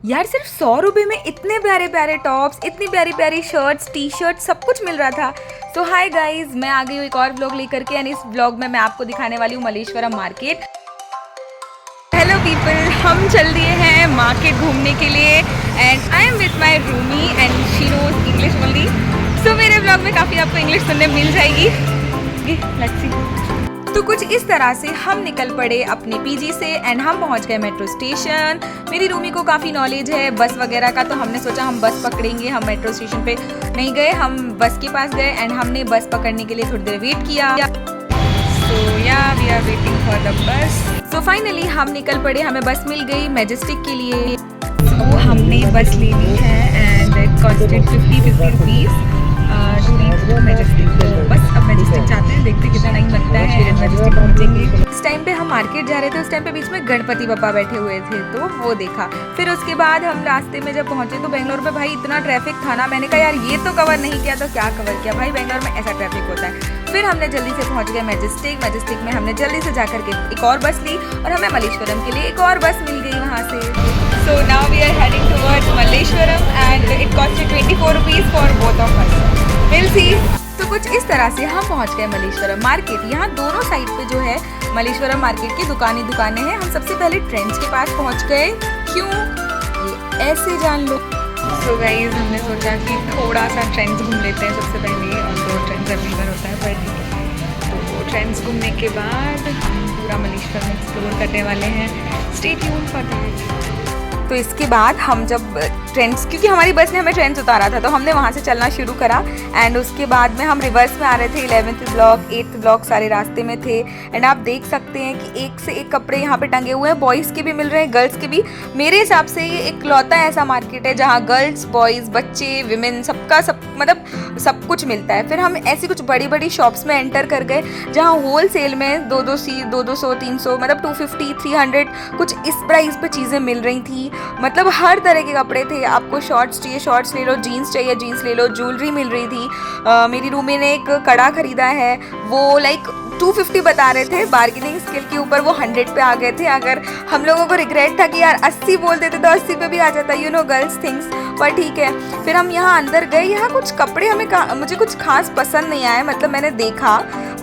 यार सिर्फ 100 रुपये में इतने प्यारे प्यारे टॉप्स, इतनी प्यारी प्यारी शर्ट्स, टी शर्ट, सब कुछ मिल रहा था। सो हाय गाइज, मैं आ गई हूँ एक और व्लॉग लेकर के, एंड इस व्लॉग में मैं आपको दिखाने वाली हूँ मल्लेश्वरम मार्केट। हेलो पीपल, हम चल दिए हैं मार्केट घूमने के लिए and I am with my roomie and she knows English only. So मेरे व्लॉग में काफ़ी आपको इंग्लिश सुनने मिल जाएगी। Let's see. तो कुछ इस तरह से हम निकल पड़े अपने पीजी से एंड हम पहुंच गए मेट्रो स्टेशन। मेरी रूमी को काफ़ी नॉलेज है बस वगैरह का, तो हमने सोचा हम बस पकड़ेंगे। हम मेट्रो स्टेशन पे नहीं गए, हम बस के पास गए एंड हमने बस पकड़ने के लिए थोड़ी देर वेट किया। So yeah we are waiting for the bus. So finally हम निकल पड़े, हमें बस मिल गई मैजेस्टिक के लिए। तो हमने बस ले ली है and it costed 50 rupees to reach Majestic. बस अब मैजेस्टिक जाते हैं, देखते कितना टाइम लगता है, मैजेस्टिक पहुंचेंगे। इस टाइम पे हम मार्केट जा रहे थे, उस टाइम पे बीच में गणपति बप्पा बैठे हुए थे, तो वो देखा। फिर उसके बाद हम रास्ते में जब पहुंचे तो बेंगलोर में भाई इतना ट्रैफिक था ना, मैंने कहा यार ये तो कवर नहीं किया तो क्या कवर किया भाई, बेंगलोर में ऐसा ट्रैफिक होता है। फिर हमने जल्दी से पहुंच गए मैजेस्टिक। मैजेस्टिक में हमने जल्दी से जाकर के एक और बस ली और हमें मल्लेश्वरम के लिए एक और बस मिल गई वहाँ से। So now we are heading towards Malleshwaram and it costed 24 rupees for both of us. Will see. तो कुछ इस तरह से हम पहुंच गए मल्लेश्वरम मार्केट। यहाँ दोनों साइड पे जो है मल्लेश्वरम मार्केट की दुकानें हैं। हम सबसे पहले ट्रेंड्स के पास पहुंच गए, क्यों ये ऐसे जान लो। सो गाइस, हमने सोचा कि थोड़ा सा ट्रेंड्स घूम लेते हैं सबसे पहले, और दो ट्रेंड्स एवरीवेयर होता है पर तो ट्रेंड्स घूमने के बाद हम पूरा मल्लेश्वरम एक्सप्लोर करने वाले हैं। Stay tuned for that. तो इसके बाद हम जब ट्रेंड्स, क्योंकि हमारी बस ने हमें ट्रेंड्स उतारा था तो हमने वहाँ से चलना शुरू करा एंड उसके बाद में हम रिवर्स में आ रहे थे। 11th ब्लॉक, 8th ब्लॉक सारे रास्ते में थे एंड आप देख सकते हैं कि एक से एक कपड़े यहाँ पे टंगे हुए हैं। बॉयज़ के भी मिल रहे हैं, गर्ल्स के भी। मेरे हिसाब से ये इकलौता ऐसा मार्केट है जहाँ गर्ल्स, बॉयज़, बच्चे, विमेन सबका सब मतलब सब कुछ मिलता है। फिर हम ऐसी कुछ बड़ी बड़ी शॉप्स में एंटर कर गए जहाँ होल सेल में 200, 300 मतलब 250, 300 कुछ इस प्राइस पे चीज़ें मिल रही थी। मतलब हर तरह के कपड़े थे। आपको शॉर्ट्स चाहिए शॉर्ट्स ले लो, जीन्स चाहिए जीन्स ले लो, ज्वेलरी मिल रही थी। मेरी रूमी ने एक कड़ा खरीदा है, वो लाइक 250 बता रहे थे, बार्गेनिंग स्किल के ऊपर वो 100 पे आ गए थे। अगर हम लोगों को रिग्रेट था कि यार 80 बोल देते तो 80 पे भी आ जाता, यू नो गर्ल्स थिंग्स, पर ठीक है। फिर हम यहाँ अंदर गए। यहाँ कुछ कपड़े मुझे कुछ खास पसंद नहीं आए, मतलब मैंने देखा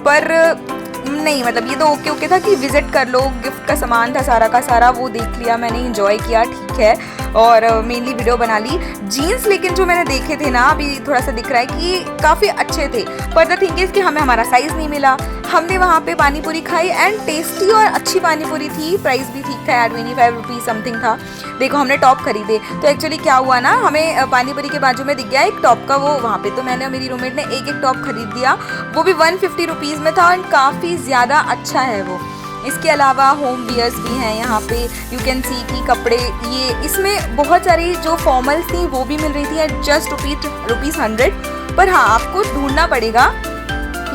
पर नहीं, मतलब ये तो ओके था कि विजिट कर लो। गिफ्ट का सामान था सारा का सारा, वो देख लिया मैंने, एंजॉय किया, ठीक है, और मेनली वीडियो बना ली। जीन्स लेकिन जो मैंने देखे थे ना, अभी थोड़ा सा दिख रहा है कि काफ़ी अच्छे थे, पर द थिंग इज़ कि हमें हमारा साइज़ नहीं मिला। हमने वहाँ पे पानी पूरी खाई एंड टेस्टी और अच्छी पानी पूरी थी, प्राइस भी ठीक था यार, 25 रुपीज़ समथिंग था। देखो हमने टॉप खरीदे तो एक्चुअली क्या हुआ ना, हमें पानी पूरी के बाजू में दिख गया एक टॉप का वो वहाँ पे, तो मैंने और मेरी रूममेट ने एक टॉप खरीद दिया। वो भी 150 रुपीज़ में था एंड काफ़ी ज़्यादा अच्छा है वो। इसके अलावा होम वियर्स भी हैं यहाँ पे, यू कैन सी कि कपड़े, ये इसमें बहुत सारी जो फॉर्मल्स थी वो भी मिल रही थी एट जस्ट रुपीज़ 100। पर हाँ, आपको ढूंढना पड़ेगा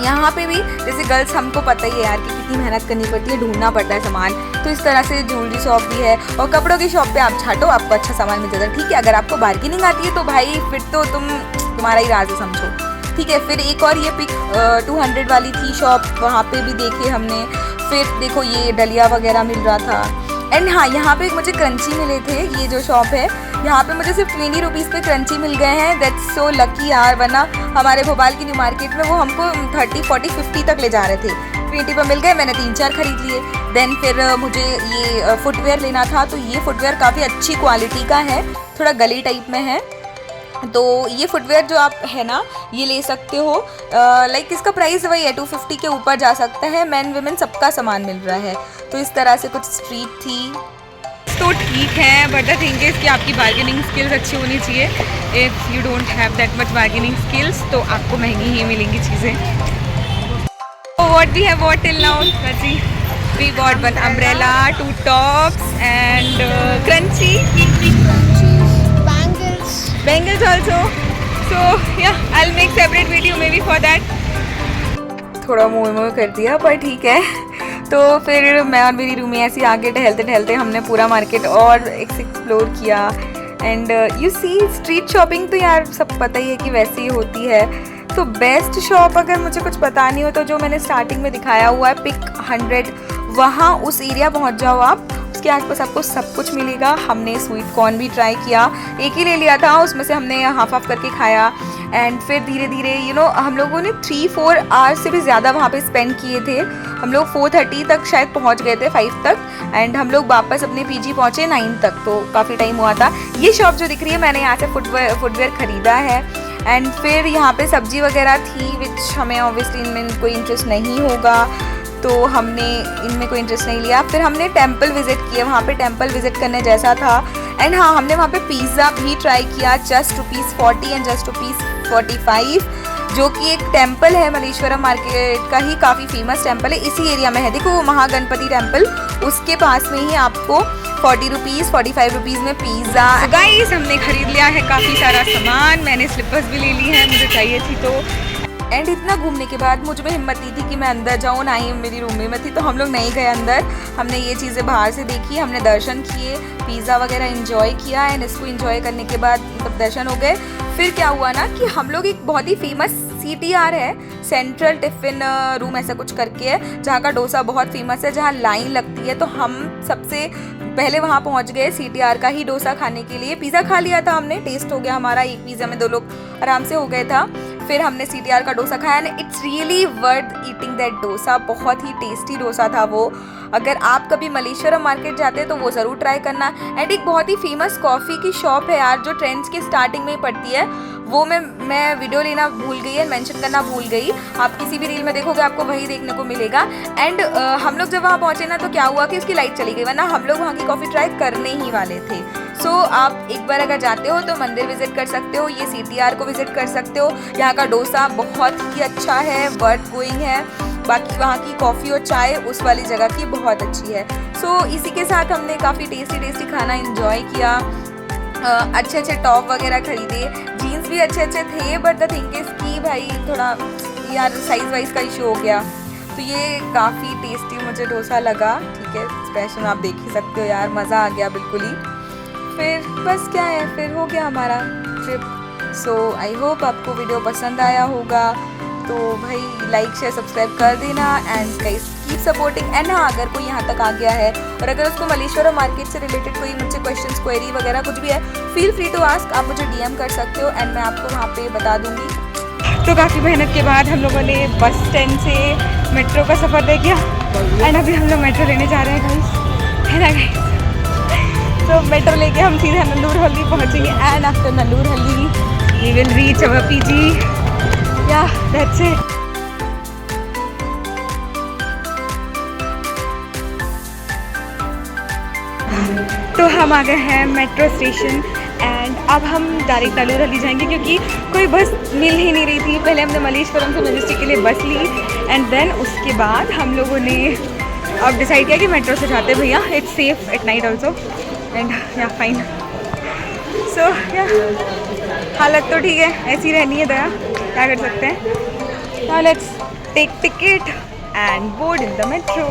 यहाँ पे भी। जैसे गर्ल्स हमको पता ही है यार कि कितनी मेहनत करनी पड़ती है, ढूंढना पड़ता है सामान। तो इस तरह से ज्वेलरी शॉप भी है और कपड़ों की शॉप पे आप छाटो, आपको अच्छा सामान मिल जाता है, ठीक है। अगर आपको बार्गेनिंग आती है तो भाई फिर तो तुम्हारा ही राज है समझो, ठीक है। फिर एक और ये पिक 200 वाली थी शॉप, वहाँ पे भी देखे हमने। फिर देखो ये डलिया वगैरह मिल रहा था एंड हाँ, यहाँ पे मुझे क्रंची मिले थे। ये जो शॉप है यहाँ पे मुझे सिर्फ 20 रुपीज़ पे क्रंची मिल गए हैं। दैट्स सो लकी यार, वरना हमारे भोपाल की न्यू मार्केट में वो हमको 30, 40, 50 तक ले जा रहे थे। 20 पे मिल गए, मैंने 3-4 खरीद लिए। देन फिर मुझे ये फुटवेयर लेना था, तो ये फुटवेयर काफ़ी अच्छी क्वालिटी का है, थोड़ा गली टाइप में है। तो ये फुटवेयर जो आप है ना ये ले सकते हो। लाइक इसका प्राइस वही है, 250 के ऊपर जा सकता है। मैन विमेन सबका सामान मिल रहा है। तो इस तरह से कुछ स्ट्रीट थी तो ठीक है, बट द थिंग इज़ कि आपकी बार्गेनिंग स्किल्स अच्छी होनी चाहिए। If you don't have that much bargaining skills तो आपको महंगी ही मिलेंगी चीज़ें। What we have bought till now, let's see. We bought one umbrella, 2 tops and crunchy, bangles also. So yeah, I'll make separate video maybe for that. थोड़ा मुँह कर दिया पर ठीक है। तो फिर मैं और मेरी रूमी ऐसे आगे टहलते टहलते हमने पूरा मार्केट और एक्सप्लोर किया and you see street shopping तो यार सब पता ही है कि वैसे ही होती है। तो बेस्ट शॉप अगर मुझे कुछ बतानी हो तो जो मैंने स्टार्टिंग में दिखाया हुआ है पिक 100, वहाँ उस एरिया पहुँच जाओ आप। उसके आसपास आपको सब कुछ मिलेगा। हमने स्वीट कॉर्न भी ट्राई किया, एक ही ले लिया था, उसमें से हमने हाफ हाफ करके खाया। एंड फिर धीरे धीरे हम लोगों ने 3-4 आवर्स से भी ज़्यादा वहाँ पे स्पेंड किए थे। हम लोग 4:30 तक शायद पहुँच गए थे, 5 तक, एंड हम लोग वापस अपने पीजी पहुँचे 9 तक, तो काफ़ी टाइम हुआ था। ये शॉप जो दिख रही है, मैंने यहाँ से फुटवेयर ख़रीदा है। एंड फिर यहाँ पे सब्जी वगैरह थी, विच हमें ऑब्वियसली इनमें कोई इंटरेस्ट नहीं होगा, तो हमने इनमें कोई इंटरेस्ट नहीं लिया। फिर हमने टेंपल विज़िट किया, वहाँ पे टेंपल विज़िट करने जैसा था। एंड हाँ, हमने वहाँ पे पिज़्ज़ा भी ट्राई किया, जस्ट ₹40 एंड जस्ट ₹45, जो कि एक टेंपल है मलेश्वरम मार्केट का ही, काफ़ी फेमस टेंपल है, इसी एरिया में है। देखो वो महागणपति टेंपल, उसके पास में ही आपको ₹45 में पिज़्ज़ा। तो गाइस, हमने खरीद लिया है काफ़ी सारा सामान। मैंने स्लीपर्स भी ले ली हैं, मुझे चाहिए थी तो। एंड इतना घूमने के बाद मुझ में हिम्मत नहीं थी कि मैं अंदर जाऊँ, ना ही मेरी रूम में थी, तो हम लोग नहीं गए अंदर। हमने ये चीज़ें बाहर से देखी, हमने दर्शन किए, पिज़्ज़ा वगैरह एंजॉय किया। एंड इसको एंजॉय करने के बाद मतलब दर्शन हो गए। फिर क्या हुआ ना कि हम लोग एक बहुत ही फेमस CTR है, सेंट्रल टिफ़िन रूम ऐसा कुछ करके है, जहाँ का डोसा बहुत फेमस है, जहाँ लाइन लगती है। तो हम सबसे पहले वहाँ पहुँच गए CTR का ही डोसा खाने के लिए। पिज़्ज़ा खा लिया था हमने, टेस्ट हो गया हमारा, एक पिज़्ज़ा में 2 लोग आराम से हो गए था। फिर हमने CTR का डोसा खाया, and it's really worth eating that dosa. बहुत ही टेस्टी डोसा था वो। अगर आप कभी मलेश्वरम मार्केट जाते हैं तो वो ज़रूर ट्राई करना। एंड एक बहुत ही फेमस कॉफ़ी की शॉप है यार, जो ट्रेंड्स के स्टार्टिंग में ही पड़ती है, वो मैं वीडियो लेना भूल गई है, मेंशन करना भूल गई। आप किसी भी रील में देखोगे आपको वही देखने को मिलेगा। एंड हम लोग जब वहाँ पहुँचे ना, तो क्या हुआ कि उसकी लाइट चली गई, वरना हम लोग वहाँ की कॉफ़ी ट्राई करने ही वाले थे। सो आप एक बार अगर जाते हो तो मंदिर विजिट कर सकते हो, ये CTR को विजिट कर सकते हो। यहाँ का डोसा बहुत ही अच्छा है, वर्थ गोइंग है। बाकी वहाँ की कॉफ़ी और चाय उस वाली जगह की बहुत अच्छी है। सो इसी के साथ हमने काफ़ी टेस्टी खाना एंजॉय किया। अच्छे अच्छे टॉप वगैरह खरीदे, जीन्स भी अच्छे अच्छे थे, बट द थिंग इज़ कि भाई थोड़ा यार साइज़ वाइज का इशू हो गया। तो ये काफ़ी टेस्टी मुझे डोसा लगा, ठीक है, स्पेशल आप देख ही सकते हो यार, मज़ा आ गया बिल्कुल ही। फिर बस क्या है, फिर हो गया हमारा ट्रिप। सो आई होप आपको वीडियो पसंद आया होगा, तो भाई लाइक शेयर सब्सक्राइब कर देना। And guys keep supporting. And हाँ, अगर कोई यहाँ तक आ गया है और अगर उसको मलेश्वरम मार्केट से रिलेटेड कोई मुझसे क्वेश्चंस, क्वेरी वगैरह कुछ भी है, फील फ्री टू आस्क, आप मुझे DM कर सकते हो, एंड मैं आपको वहाँ पे बता दूँगी। तो काफ़ी मेहनत के बाद हम लोगों ने बस स्टैंड से मेट्रो का सफ़र तय किया, एंड अभी हम लोग मेट्रो लेने जा रहे हैं गाइस, है ना गाइस। तो मेट्रो लेके हम सीधा नल्लूर हल्दी पहुँचेंगे, and after Nallurhalli we will reach our PG। Yeah that's it. तो हम आ गए हैं मेट्रो स्टेशन, एंड अब हम डायरेक्ट नल्लूर हल्दी जाएंगे, क्योंकि कोई बस मिल ही नहीं रही थी। पहले हमने मलेश्वरम से मैजेस्टिक के लिए बस ली, एंड देन उसके बाद हम लोगों ने अब डिसाइड किया कि मेट्रो से जाते भैया, it's safe at night also, and या फाइन। सो या हालत तो ठीक है, ऐसी रहनी है दया, क्या कर सकते हैं। Now let's take ticket and board in the metro.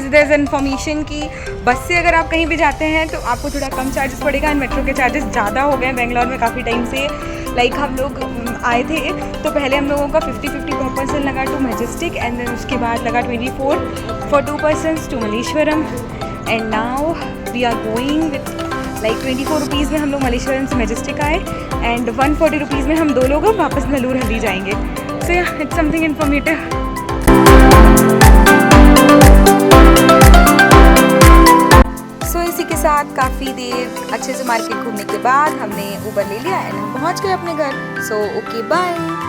There is information कि बस से अगर आप कहीं भी जाते हैं तो आपको थोड़ा कम चार्जेस पड़ेगा, एंड मेट्रो के चार्जेस ज़्यादा हो गए हैं बेंगलोर में काफ़ी टाइम से। लाइक हम लोग आए थे तो पहले हम लोगों का 50-50 पर पर्सन लगा टू मैजेस्टिक, एंड देन उसके बाद लगा 24 for 2 persons to Malleshwaram, and now we are going with like 24 rupees में हम लोग मलेश्वरम से मैजेस्टिक आए, एंड 140 रुपीज़ में हम 2 लोग वापस नल्लूर हल्दी जाएंगे। सो या इट्स समथिंग इन्फॉर्मेटिव। इसी के साथ काफ़ी देर अच्छे से मार्केट घूमने के बाद हमने उबर ले लिया, एंड हम पहुंच गए अपने घर। So okay bye.